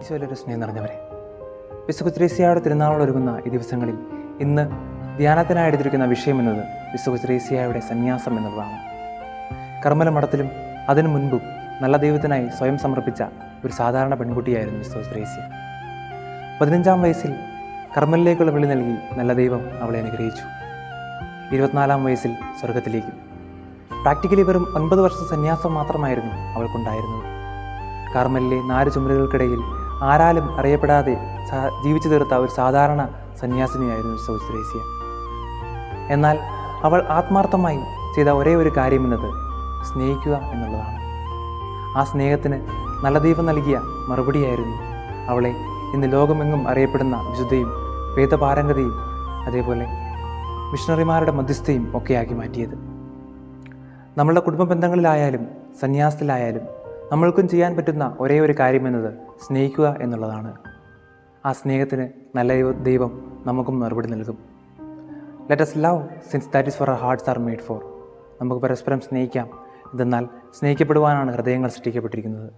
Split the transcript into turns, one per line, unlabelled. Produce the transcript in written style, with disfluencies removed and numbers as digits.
ഈശോയിലൊരു സ്നേഹം നിറഞ്ഞവരെ, വിശുദ്ധ ത്രേസ്യയുടെ തിരുനാളൊരുങ്ങുന്ന ഈ ദിവസങ്ങളിൽ ഇന്ന് ധ്യാനത്തിനായി എടുത്തിരിക്കുന്ന വിഷയം എന്നത് വിശുദ്ധ ത്രേസ്യയുടെ സന്യാസം എന്നുള്ളതാണ്. കർമ്മല മഠത്തിലും അതിനു മുൻപും നല്ല ദൈവത്തിനായി സ്വയം സമർപ്പിച്ച ഒരു സാധാരണ പെൺകുട്ടിയായിരുന്നു വിശുദ്ധ ത്രേസ്യ. 15-ാം വയസ്സിൽ കർമ്മലിലേക്കുള്ള വിളി നൽകി നല്ല ദൈവം അവളെ അനുഗ്രഹിച്ചു. 24-ാം വയസ്സിൽ സ്വർഗത്തിലേക്കും. പ്രാക്ടിക്കലി വെറും 9 വർഷ സന്യാസം മാത്രമായിരുന്നു അവൾക്കുണ്ടായിരുന്നത്. കാർമലിലെ 4 ചുമരുകൾക്കിടയിൽ ആരാലും അറിയപ്പെടാതെ ജീവിച്ചു തീർത്ത ഒരു സാധാരണ സന്യാസിനിയായിരുന്നു വിശുദ്ധ ത്രേസ്യ. എന്നാൽ അവൾ ആത്മാർത്ഥമായി ചെയ്ത ഒരേ ഒരു കാര്യമെന്നത് സ്നേഹിക്കുക എന്നുള്ളതാണ്. ആ സ്നേഹത്തിന് നല്ല ദൈവം നൽകിയ മറുപടിയായിരുന്നു അവളെ ഇന്ന് ലോകമെങ്ങും അറിയപ്പെടുന്ന വിശുദ്ധയും വേദപാരംഗതയും അതേപോലെ മിഷണറിമാരുടെ മധ്യസ്ഥയും ഒക്കെയാക്കി മാറ്റിയത്. നമ്മളുടെ കുടുംബ ബന്ധങ്ങളിലായാലും സന്യാസത്തിലായാലും നമ്മൾക്കും ചെയ്യാൻ പറ്റുന്ന ഒരേ ഒരു കാര്യമെന്നത് സ്നേഹിക്കുക എന്നുള്ളതാണ്. ആ സ്നേഹത്തിന് നല്ല ദൈവം നമുക്കും മറുപടി നൽകും. Let us love since that is what our hearts are made for. നമുക്ക് പരസ്പരം സ്നേഹിക്കാം. എന്തെന്നാൽ സ്നേഹിക്കപ്പെടുവാനാണ് ഹൃദയങ്ങൾ സൃഷ്ടിക്കപ്പെട്ടിരിക്കുന്നത്.